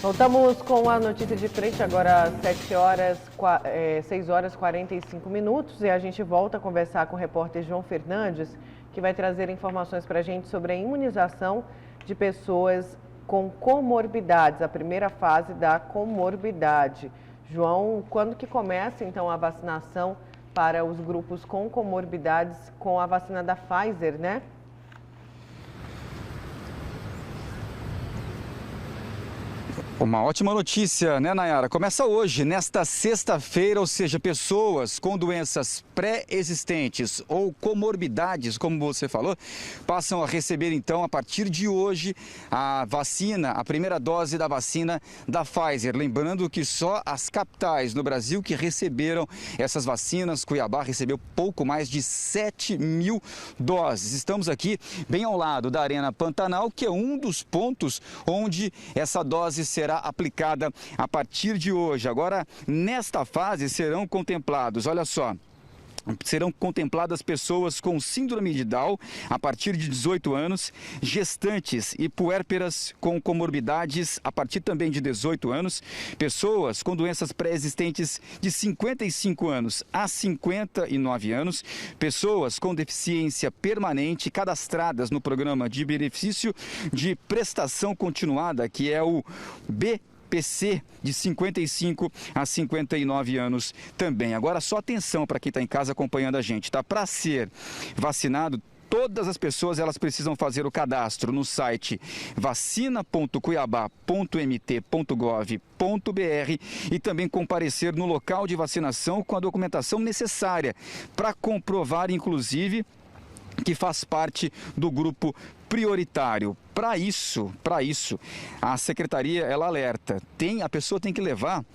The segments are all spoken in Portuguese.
Voltamos com a notícia de frente, agora 6 horas 45 minutos, e a gente volta a conversar com o repórter João Fernandes, que vai trazer informações para a gente sobre a imunização de pessoas com comorbidades, a primeira fase da comorbidade. João, quando que começa então a vacinação para os grupos com comorbidades com a vacina da Pfizer, né? Uma ótima notícia, né, Nayara? Começa hoje, nesta sexta-feira, ou seja, pessoas com doenças pré-existentes ou comorbidades, como você falou, passam a receber, então, a partir de hoje, a vacina, a primeira dose da vacina da Pfizer. Lembrando que só as capitais no Brasil que receberam essas vacinas, Cuiabá recebeu pouco mais de 7 mil doses. Estamos aqui bem ao lado da Arena Pantanal, que é um dos pontos onde essa dose será aplicada a partir de hoje. Agora, nesta fase serão contemplados, olha só, serão contempladas pessoas com síndrome de Down a partir de 18 anos, gestantes e puérperas com comorbidades a partir também de 18 anos, pessoas com doenças pré-existentes de 55 anos a 59 anos, pessoas com deficiência permanente cadastradas no programa de benefício de prestação continuada, que é o BPC, de 55 a 59 anos também. Agora, só atenção para quem está em casa acompanhando a gente, tá? Para ser vacinado, todas as pessoas elas precisam fazer o cadastro no site vacina.cuiabá.mt.gov.br e também comparecer no local de vacinação com a documentação necessária para comprovar, inclusive, que faz parte do grupo prioritário. Para isso, a secretaria ela alerta, a pessoa tem que levar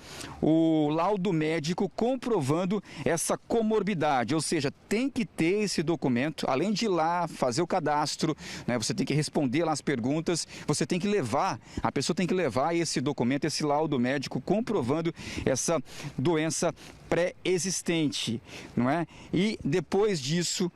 o laudo médico comprovando essa comorbidade, ou seja, tem que ter esse documento, além de ir lá fazer o cadastro, né, você tem que responder lá as perguntas, você tem que levar, a pessoa tem que levar esse documento, esse laudo médico comprovando essa doença pré-existente, não é? E depois disso,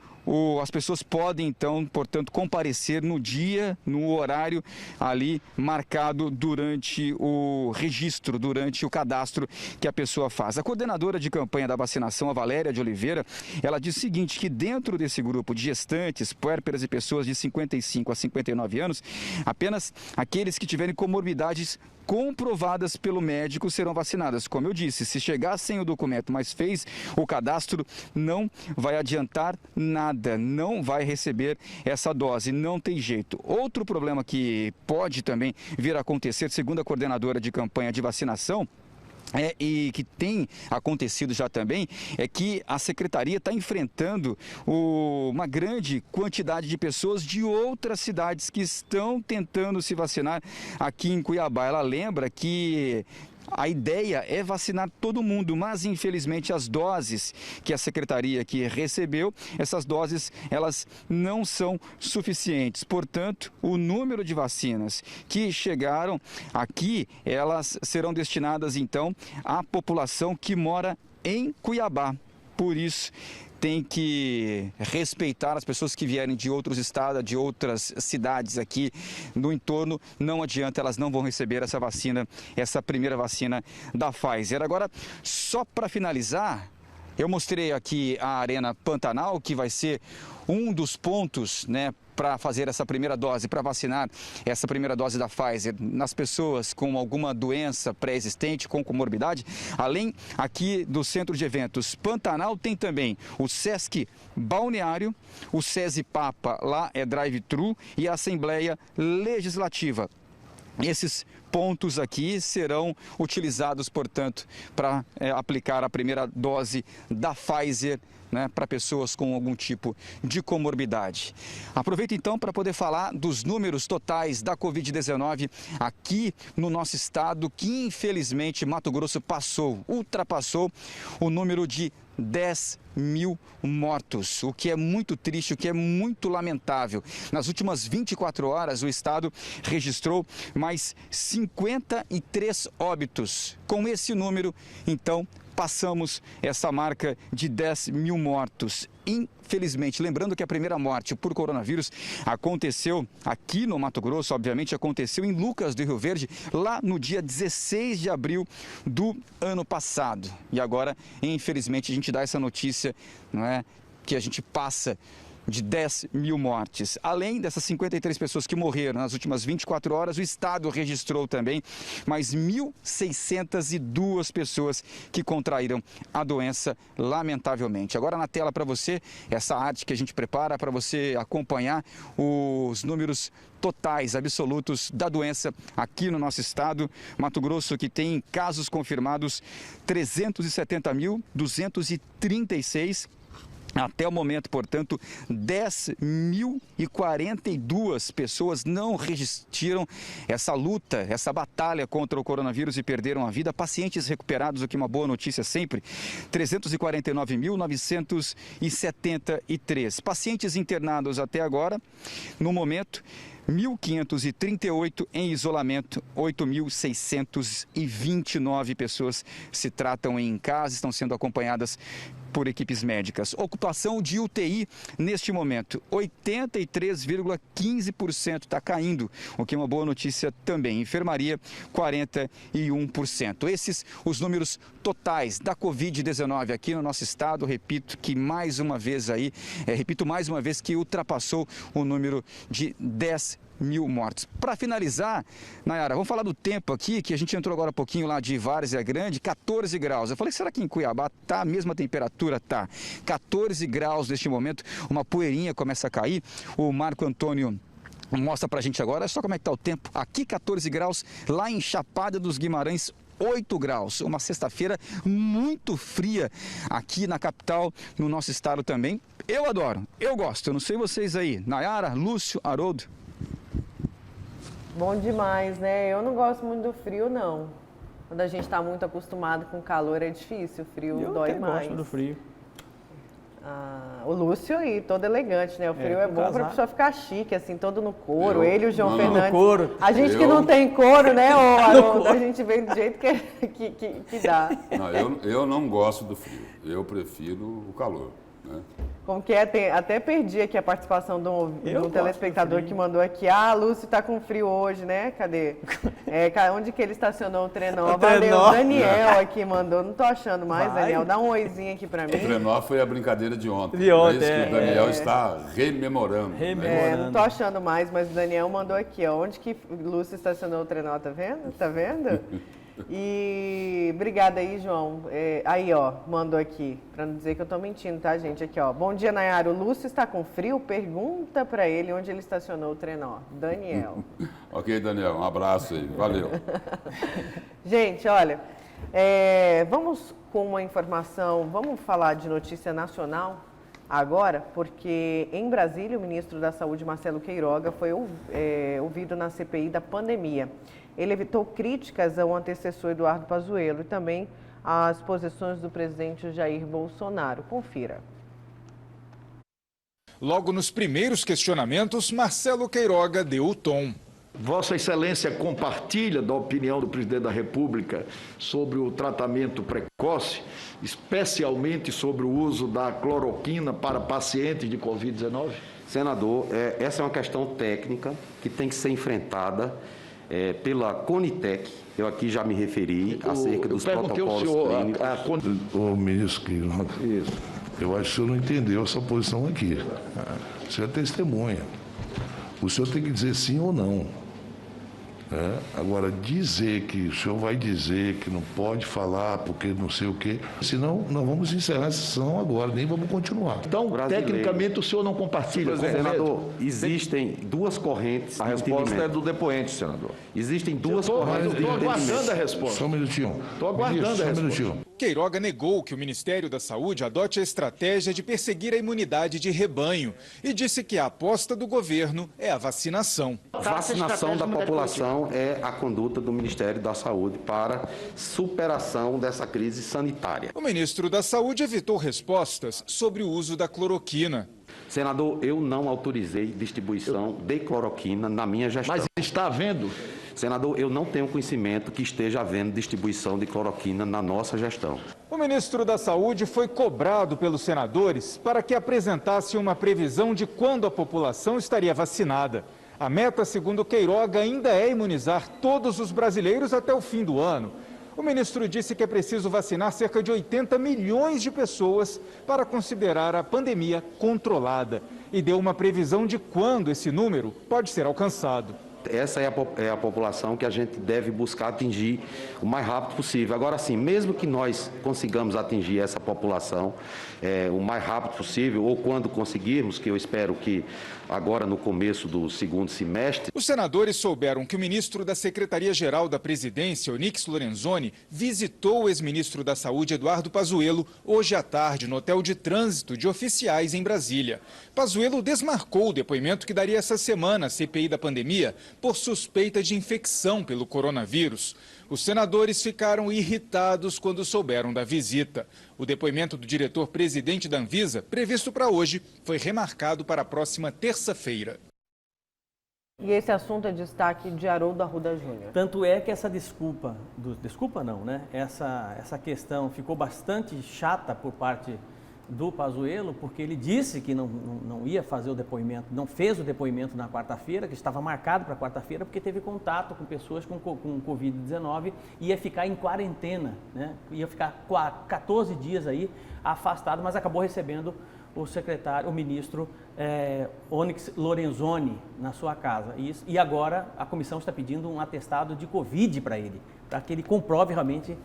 as pessoas podem, então, portanto, comparecer no dia, no horário ali marcado durante o registro, durante o cadastro que a pessoa faz. A coordenadora de campanha da vacinação, a Valéria de Oliveira, ela diz o seguinte, que dentro desse grupo de gestantes, puérperas e pessoas de 55 a 59 anos, apenas aqueles que tiverem comorbidades comprovadas pelo médico serão vacinadas. Como eu disse, se chegar sem o documento, mas fez o cadastro, não vai adiantar nada, não vai receber essa dose, não tem jeito. Outro problema que pode também vir a acontecer, segundo a coordenadora de campanha de vacinação, e que tem acontecido já também, é que a secretaria está enfrentando uma grande quantidade de pessoas de outras cidades que estão tentando se vacinar aqui em Cuiabá. Ela lembra que a ideia é vacinar todo mundo, mas infelizmente as doses que a secretaria aqui recebeu, essas doses elas não são suficientes. Portanto, o número de vacinas que chegaram aqui, elas serão destinadas então à população que mora em Cuiabá. Por isso, tem que respeitar as pessoas que vierem de outros estados, de outras cidades aqui no entorno. Não adianta, elas não vão receber essa vacina, essa primeira vacina da Pfizer. Agora, só para finalizar, eu mostrei aqui a Arena Pantanal, que vai ser um dos pontos, né, para fazer essa primeira dose, para vacinar essa primeira dose da Pfizer nas pessoas com alguma doença pré-existente, com comorbidade. Além aqui do Centro de Eventos Pantanal, tem também o Sesc Balneário, o SESI Papa, lá é drive-thru, e a Assembleia Legislativa. Esses pontos aqui serão utilizados, portanto, para aplicar a primeira dose da Pfizer, né, para pessoas com algum tipo de comorbidade. Aproveito então para poder falar dos números totais da Covid-19 aqui no nosso estado, que infelizmente Mato Grosso ultrapassou o número de 10 mil mortos, o que é muito triste, o que é muito lamentável. Nas últimas 24 horas, o estado registrou mais 53 óbitos. Com esse número, então, passamos essa marca de 10 mil mortos. Infelizmente, lembrando que a primeira morte por coronavírus aconteceu aqui no Mato Grosso, obviamente aconteceu em Lucas do Rio Verde, lá no dia 16 de abril do ano passado. E agora, infelizmente, a gente dá essa notícia, não é, que a gente passa de 10 mil mortes. Além dessas 53 pessoas que morreram nas últimas 24 horas, o Estado registrou também mais 1.602 pessoas que contraíram a doença, lamentavelmente. Agora na tela para você, essa arte que a gente prepara para você acompanhar os números totais, absolutos da doença aqui no nosso estado. Mato Grosso, que tem casos confirmados 370.236. Até o momento, portanto, 10.042 pessoas não resistiram essa luta, essa batalha contra o coronavírus e perderam a vida. Pacientes recuperados, o que é uma boa notícia sempre, 349.973. Pacientes internados até agora, no momento, 1.538 em isolamento, 8.629 pessoas se tratam em casa, estão sendo acompanhadas por equipes médicas. Ocupação de UTI neste momento, 83,15% está caindo, o que é uma boa notícia também. Enfermaria, 41%. Esses os números totais da Covid-19 aqui no nosso estado. Repito mais uma vez que ultrapassou o número de 10 mil mortes. Para finalizar, Nayara, vamos falar do tempo aqui, que a gente entrou agora há pouquinho lá de Várzea Grande, 14 graus. Eu falei, será que em Cuiabá tá a mesma temperatura? Tá. 14 graus neste momento, uma poeirinha começa a cair. O Marco Antônio mostra pra gente agora, olha só como é que tá o tempo. Aqui 14 graus, lá em Chapada dos Guimarães, 8 graus, uma sexta-feira muito fria aqui na capital, no nosso estado também. Eu adoro, eu gosto, eu não sei vocês aí. Nayara, Lúcio, Haroldo. Bom demais, né? Eu não gosto muito do frio, não. Quando a gente está muito acostumado com calor é difícil, o frio dói mais. Eu gosto do frio. O Lúcio aí, todo elegante, né? O frio é bom para a pessoa ficar chique, assim, todo no couro. Ele e o João Fernandes. No couro. A gente que não tem couro, né, Haroldo? A gente vem do jeito que dá. Não, eu não gosto do frio. Eu prefiro o calor, né? Como que é? Até perdi aqui a participação de um telespectador que mandou aqui. Lúcio tá com frio hoje, né? Cadê? Onde que ele estacionou o trenó? Valeu, o Daniel aqui mandou. Não tô achando mais, Daniel. Dá um oizinho aqui pra mim. O trenó foi a brincadeira de ontem. De ontem, é isso que o Daniel está rememorando. Né? Não tô achando mais, mas o Daniel mandou aqui, ó. Onde que o Lúcio estacionou o trenó, tá vendo? Tá vendo? E obrigada aí, João. Aí, ó, mandou aqui, para não dizer que eu tô mentindo, tá, gente? Aqui, ó. Bom dia, Nayara. O Lúcio está com frio? Pergunta para ele onde ele estacionou o trenó. Daniel. Ok, Daniel. Um abraço aí. Valeu. Gente, olha, vamos com uma informação, vamos falar de notícia nacional agora, porque em Brasília o ministro da Saúde, Marcelo Queiroga, foi ouvido na CPI da pandemia. Ele evitou críticas ao antecessor Eduardo Pazuello e também às posições do presidente Jair Bolsonaro. Confira. Logo nos primeiros questionamentos, Marcelo Queiroga deu o tom. Vossa Excelência compartilha da opinião do presidente da República sobre o tratamento precoce, especialmente sobre o uso da cloroquina para pacientes de Covid-19? Senador, essa é uma questão técnica que tem que ser enfrentada pela Conitec. Eu aqui já me referi acerca dos protocolos clínicos. O ministro Queiroga, eu acho que o senhor não entendeu essa posição aqui. O senhor é testemunha. O senhor tem que dizer sim ou não. Agora, dizer que o senhor vai dizer que não pode falar porque não sei o quê, senão nós vamos encerrar essa sessão agora, nem vamos continuar. Então, tecnicamente, o senhor não compartilha. Senador, existem duas correntes. A resposta é do depoente, senador. Existem duas correntes. Estou aguardando a resposta. Só um minutinho. Estou aguardando a resposta. Queiroga negou que o Ministério da Saúde adote a estratégia de perseguir a imunidade de rebanho e disse que a aposta do governo é a vacinação. Vacinação da população é a conduta do Ministério da Saúde para superação dessa crise sanitária. O ministro da Saúde evitou respostas sobre o uso da cloroquina. Senador, eu não autorizei distribuição de cloroquina na minha gestão. Mas está havendo? Senador, eu não tenho conhecimento que esteja havendo distribuição de cloroquina na nossa gestão. O ministro da Saúde foi cobrado pelos senadores para que apresentasse uma previsão de quando a população estaria vacinada. A meta, segundo Queiroga, ainda é imunizar todos os brasileiros até o fim do ano. O ministro disse que é preciso vacinar cerca de 80 milhões de pessoas para considerar a pandemia controlada e deu uma previsão de quando esse número pode ser alcançado. Essa é a população que a gente deve buscar atingir o mais rápido possível. Agora sim, mesmo que nós consigamos atingir essa população o mais rápido possível, ou quando conseguirmos, que eu espero que agora no começo do segundo semestre. Os senadores souberam que o ministro da Secretaria-Geral da Presidência, Onyx Lorenzoni, visitou o ex-ministro da Saúde, Eduardo Pazuello, hoje à tarde no hotel de trânsito de oficiais em Brasília. Pazuello desmarcou o depoimento que daria essa semana à CPI da pandemia por suspeita de infecção pelo coronavírus. Os senadores ficaram irritados quando souberam da visita. O depoimento do diretor-presidente da Anvisa, previsto para hoje, foi remarcado para a próxima terça-feira. E esse assunto é destaque de Haroldo Arruda Júnior. Tanto é que essa desculpa não, né? Essa questão ficou bastante chata por parte do Pazuello, porque ele disse que não ia fazer o depoimento, não fez o depoimento na quarta-feira, que estava marcado para quarta-feira, porque teve contato com pessoas com Covid-19 e ia ficar em quarentena, né? Ia ficar 14 dias aí afastado, mas acabou recebendo o ministro Onyx Lorenzoni na sua casa. E agora a comissão está pedindo um atestado de Covid para ele, para que ele comprove realmente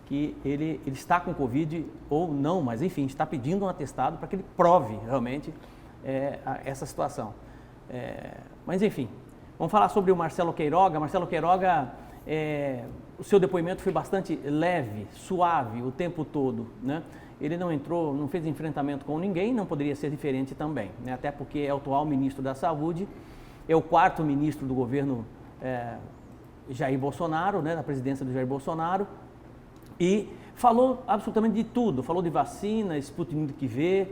que ele está com Covid ou não, mas enfim, está pedindo um atestado para que ele prove realmente essa situação. Mas enfim, vamos falar sobre o Marcelo Queiroga. Marcelo Queiroga, o seu depoimento foi bastante leve, suave o tempo todo, né? Ele não entrou, não fez enfrentamento com ninguém, não poderia ser diferente também, né? Até porque é o atual ministro da Saúde, é o quarto ministro do governo Jair Bolsonaro, né, da presidência do Jair Bolsonaro, e falou absolutamente de tudo, falou de vacina, Sputnik V,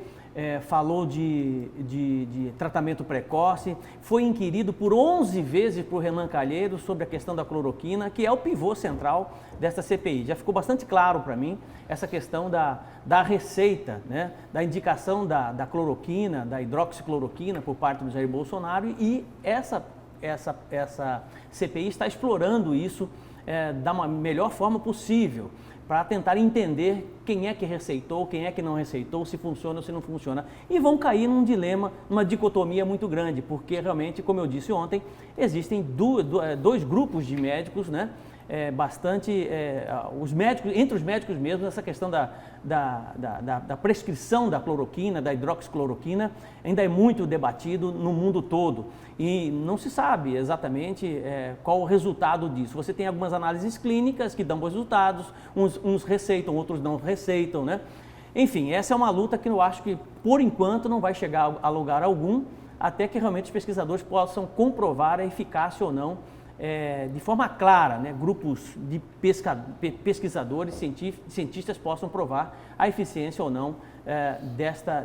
falou de tratamento precoce, foi inquirido por 11 vezes por Renan Calheiros sobre a questão da cloroquina, que é o pivô central desta CPI. Já ficou bastante claro para mim essa questão da receita, né, da indicação da cloroquina, da hidroxicloroquina por parte do Jair Bolsonaro, e essa CPI está explorando isso da melhor forma possível, para tentar entender quem é que receitou, quem é que não receitou, se funciona ou se não funciona. E vão cair num dilema, numa dicotomia muito grande, porque realmente, como eu disse ontem, existem dois grupos de médicos, né? Entre os médicos mesmo, essa questão da prescrição da cloroquina, da hidroxicloroquina, ainda é muito debatido no mundo todo. E não se sabe exatamente qual o resultado disso. Você tem algumas análises clínicas que dão bons resultados, uns receitam, outros não receitam, né? Enfim, essa é uma luta que eu acho que, por enquanto, não vai chegar a lugar algum, até que realmente os pesquisadores possam comprovar a eficácia ou não, de forma clara, né? Grupos de pesquisadores, cientistas possam provar a eficiência ou não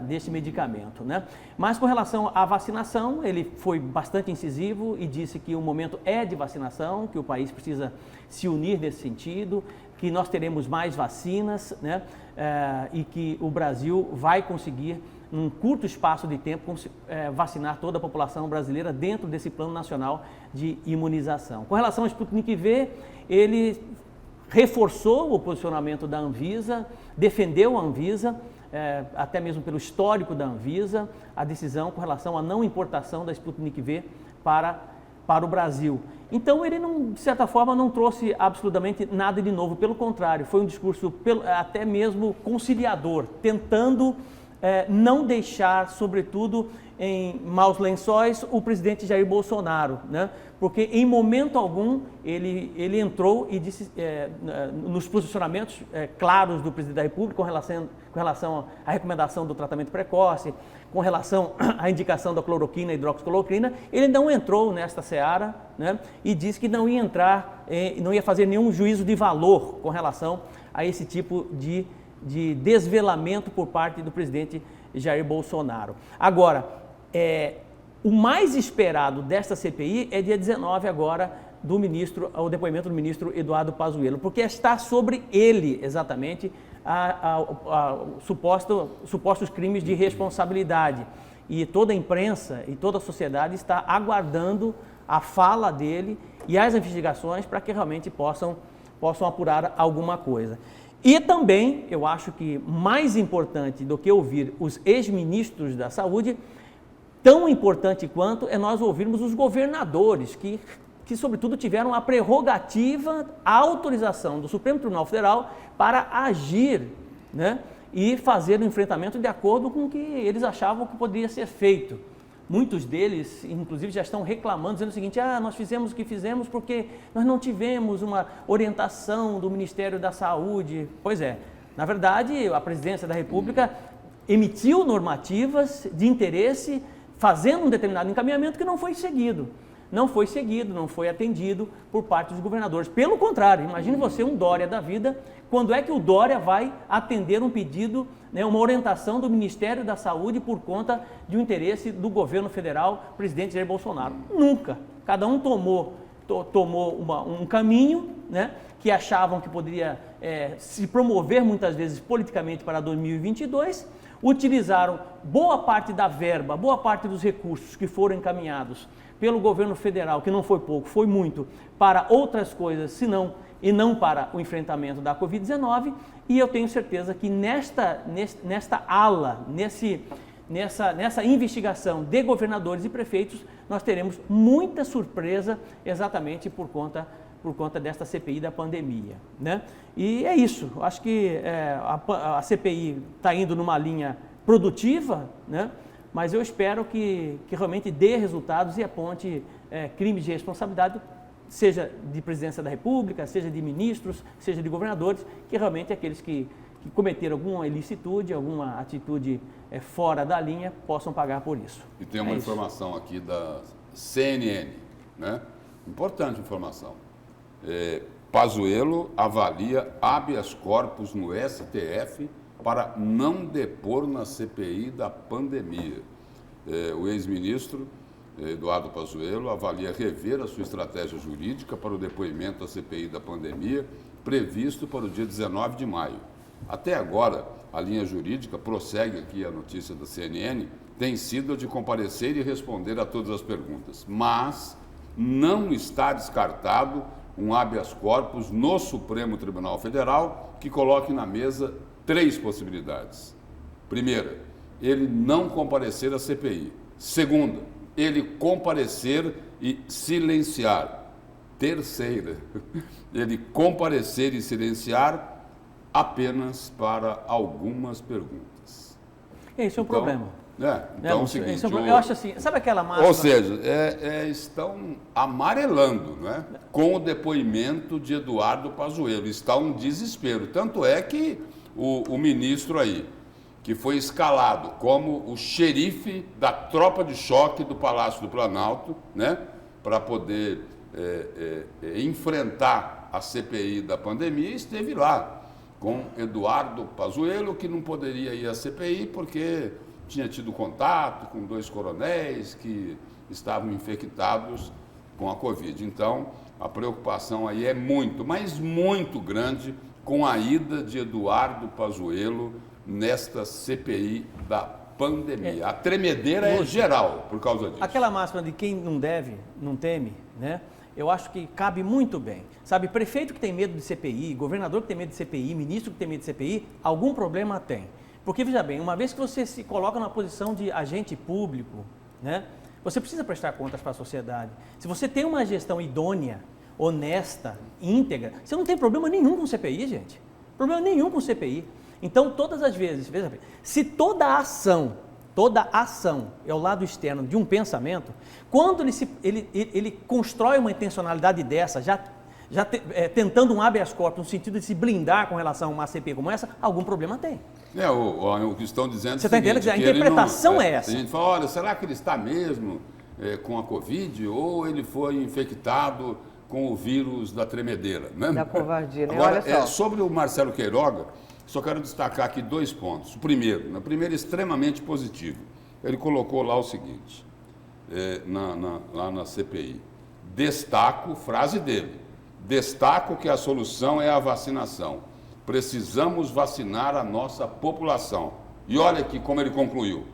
desse medicamento, né? Mas com relação à vacinação, ele foi bastante incisivo e disse que o momento é de vacinação, que o país precisa se unir nesse sentido, que nós teremos mais vacinas, né? E que o Brasil vai conseguir, num curto espaço de tempo, vacinar toda a população brasileira dentro desse plano nacional de imunização. Com relação ao Sputnik V, ele reforçou o posicionamento da Anvisa, defendeu a Anvisa, até mesmo pelo histórico da Anvisa, a decisão com relação à não importação da Sputnik V para o Brasil. Então ele, de certa forma, não trouxe absolutamente nada de novo, pelo contrário, foi um discurso até mesmo conciliador, tentando não deixar, sobretudo, em maus lençóis o presidente Jair Bolsonaro, né? Porque em momento algum ele entrou e disse, nos posicionamentos claros do presidente da República com relação à recomendação do tratamento precoce, com relação à indicação da cloroquina e hidroxicloroquina, ele não entrou nesta seara, né? E disse que não ia entrar, não ia fazer nenhum juízo de valor com relação a esse tipo de desvelamento por parte do presidente Jair Bolsonaro. Agora, o mais esperado desta CPI é dia 19 agora o depoimento do ministro Eduardo Pazuello, porque está sobre ele, exatamente, supostos crimes de responsabilidade. E toda a imprensa e toda a sociedade está aguardando a fala dele e as investigações para que realmente possam apurar alguma coisa. E também, eu acho que mais importante do que ouvir os ex-ministros da Saúde, tão importante quanto é nós ouvirmos os governadores, que sobretudo tiveram a prerrogativa, a autorização do Supremo Tribunal Federal para agir, né, e fazer o enfrentamento de acordo com o que eles achavam que poderia ser feito. Muitos deles, inclusive, já estão reclamando, dizendo o seguinte: nós fizemos o que fizemos porque nós não tivemos uma orientação do Ministério da Saúde. Pois é, na verdade, a Presidência da República emitiu normativas de interesse, fazendo um determinado encaminhamento que não foi seguido. Não foi atendido por parte dos governadores. Pelo contrário, imagine você um Dória da vida, quando é que o Dória vai atender um pedido, né, uma orientação do Ministério da Saúde por conta de um interesse do governo federal, presidente Jair Bolsonaro? Nunca. Cada um tomou um caminho, né, que achavam que poderia se promover muitas vezes politicamente para 2022, utilizaram boa parte da verba, boa parte dos recursos que foram encaminhados pelo governo federal, que não foi pouco, foi muito, para outras coisas, e não para o enfrentamento da Covid-19, e eu tenho certeza que nesta ala, nessa investigação de governadores e prefeitos, nós teremos muita surpresa exatamente por conta desta CPI da pandemia, né? E é isso, acho que a CPI está indo numa linha produtiva, né? Mas eu espero que realmente dê resultados e aponte crimes de responsabilidade, seja de presidência da República, seja de ministros, seja de governadores, que realmente aqueles que cometeram alguma ilicitude, alguma atitude fora da linha, possam pagar por isso. E tem uma informação aqui da CNN, né? Importante informação. Pazuello avalia habeas corpus no STF para não depor na CPI da pandemia. O ex-ministro Eduardo Pazuello avalia rever a sua estratégia jurídica para o depoimento da CPI da pandemia, previsto para o dia 19 de maio. Até agora, a linha jurídica, prossegue aqui a notícia da CNN, tem sido a de comparecer e responder a todas as perguntas, mas não está descartado um habeas corpus no Supremo Tribunal Federal que coloque na mesa 3 possibilidades. Primeira, ele não comparecer à CPI. Segunda, ele comparecer e silenciar. Terceira, ele comparecer e silenciar apenas para algumas perguntas. Esse é o problema. Então é o seguinte, eu acho assim, sabe aquela máxima? Ou seja, estão amarelando, né, com o depoimento de Eduardo Pazuello. Está um desespero. Tanto é que o ministro aí, que foi escalado como o xerife da tropa de choque do Palácio do Planalto, né, para poder enfrentar a CPI da pandemia, esteve lá com Eduardo Pazuello, que não poderia ir à CPI porque tinha tido contato com 2 coronéis que estavam infectados com a Covid. Então, a preocupação aí é muito, mas muito grande com a ida de Eduardo Pazuello nesta CPI da pandemia. A tremedeira é geral por causa disso. Aquela máxima de quem não deve, não teme, né? Eu acho que cabe muito bem. Sabe, prefeito que tem medo de CPI, governador que tem medo de CPI, ministro que tem medo de CPI, algum problema tem. Porque, veja bem, uma vez que você se coloca na posição de agente público, né, você precisa prestar contas para a sociedade. Se você tem uma gestão idônea, honesta, íntegra, você não tem problema nenhum com CPI, gente. Problema nenhum com CPI. Então, todas as vezes, veja bem, se toda ação é o lado externo de um pensamento, quando ele constrói uma intencionalidade dessa, tentando um habeas corpus, no sentido de se blindar com relação a uma CPI como essa, algum problema tem. O que estão dizendo Você está entendendo que a interpretação é essa? A gente fala, olha, será que ele está mesmo com a Covid ou ele foi infectado com o vírus da tremedeira? Né? Da covardia, né? Agora, olha só. Sobre o Marcelo Queiroga, só quero destacar aqui 2 pontos. O primeiro, extremamente positivo. Ele colocou lá o seguinte, lá na CPI. Destaco, frase dele, destaco que a solução é a vacinação. Precisamos vacinar a nossa população. E olha aqui como ele concluiu.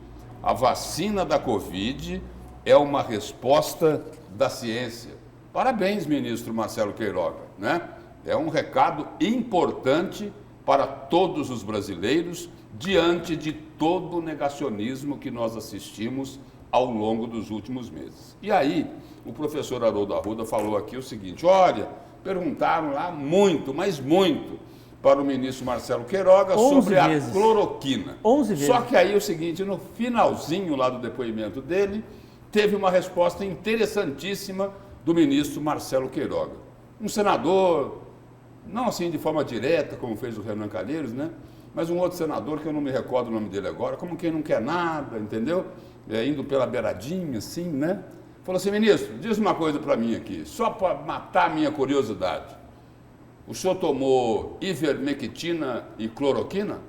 A vacina da Covid é uma resposta da ciência. Parabéns, ministro Marcelo Queiroga, né? É um recado importante para todos os brasileiros diante de todo o negacionismo que nós assistimos ao longo dos últimos meses. E aí, o professor Haroldo Arruda falou aqui o seguinte, olha, perguntaram lá muito, mas muito, para o ministro Marcelo Queiroga sobre a cloroquina. 11 vezes. Só que aí é o seguinte, no finalzinho lá do depoimento dele, teve uma resposta interessantíssima do ministro Marcelo Queiroga. Um senador, não assim de forma direta, como fez o Renan Calheiros, né? Mas um outro senador, que eu não me recordo o nome dele agora, como quem não quer nada, entendeu? Indo pela beiradinha, assim, né? Falou assim, ministro, diz uma coisa para mim aqui, só para matar a minha curiosidade. O senhor tomou ivermectina e cloroquina?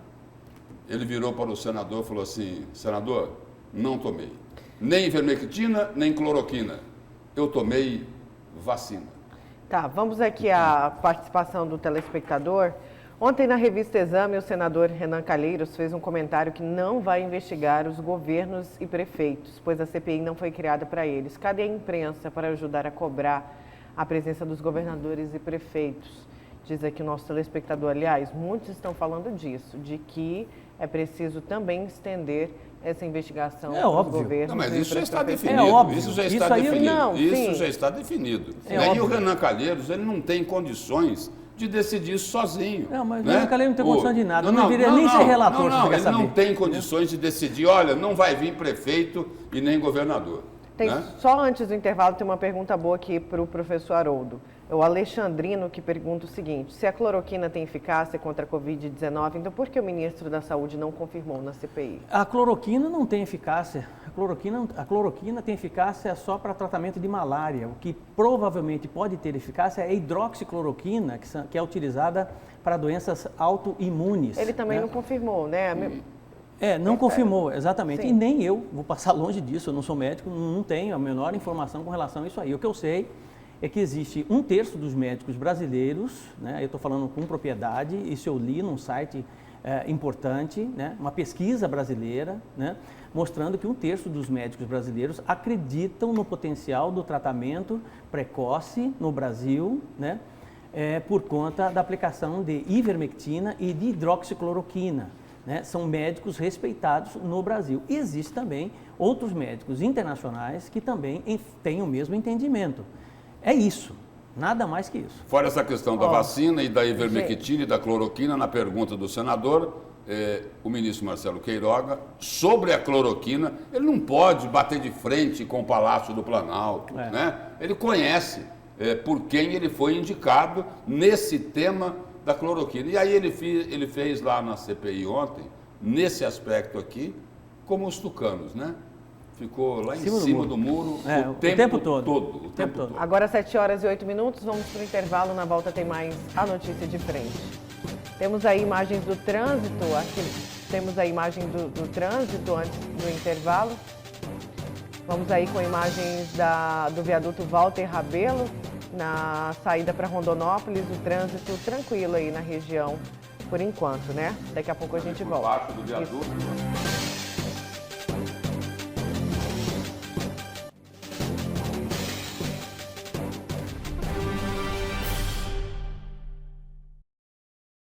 Ele virou para o senador e falou assim, senador, não tomei. Nem ivermectina, nem cloroquina. Eu tomei vacina. Tá, vamos aqui à participação do telespectador. Ontem, na revista Exame, o senador Renan Calheiros fez um comentário que não vai investigar os governos e prefeitos, pois a CPI não foi criada para eles. Cadê a imprensa para ajudar a cobrar a presença dos governadores e prefeitos? Diz aqui o nosso telespectador. Aliás, muitos estão falando disso, de que é preciso também estender essa investigação dos governos. Não, mas isso já está definido. É óbvio. Isso já está definido. Não, isso já está definido. E aí o Renan Calheiros, ele não tem condições de decidir isso sozinho. Não, mas né? o Renan Calheiros não tem condição de nada. Não deveria nem ser relator. Não, ele não tem condições de decidir, olha, não vai vir prefeito e nem governador. Tem, né? Só antes do intervalo, tem uma pergunta boa aqui para o professor Haroldo. É o Alexandrino que pergunta o seguinte, se a cloroquina tem eficácia contra a Covid-19, então por que o ministro da Saúde não confirmou na CPI? A cloroquina não tem eficácia. A cloroquina tem eficácia só para tratamento de malária. O que provavelmente pode ter eficácia é a hidroxicloroquina, que é utilizada para doenças autoimunes. Ele também não confirmou, né? Não confirmou, exatamente. Sim. E nem eu vou passar longe disso, eu não sou médico, não tenho a menor informação com relação a isso aí. O que eu sei é que existe 1/3 dos médicos brasileiros, né, eu estou falando com propriedade, isso eu li num site importante, né, uma pesquisa brasileira, né, mostrando que 1/3 dos médicos brasileiros acreditam no potencial do tratamento precoce no Brasil, né, por conta da aplicação de ivermectina e de hidroxicloroquina. Né, são médicos respeitados no Brasil. E existem também outros médicos internacionais que também têm o mesmo entendimento. É isso, nada mais que isso. Fora essa questão da vacina e da ivermectina e da cloroquina, na pergunta do senador, o ministro Marcelo Queiroga, sobre a cloroquina, ele não pode bater de frente com o Palácio do Planalto. Né? Ele conhece por quem ele foi indicado nesse tema da cloroquina. E aí ele fez lá na CPI ontem, nesse aspecto aqui, como os tucanos, né? Ficou lá em cima do muro o tempo todo. Agora 7h08, vamos para o intervalo, na volta tem mais a notícia de frente. Temos aí imagens do trânsito, aqui temos a imagem do trânsito antes do intervalo. Vamos aí com imagens do viaduto Walter Rabelo, na saída para Rondonópolis, o trânsito tranquilo aí na região, por enquanto, né? Daqui a pouco a gente volta. Por baixo do viaduto.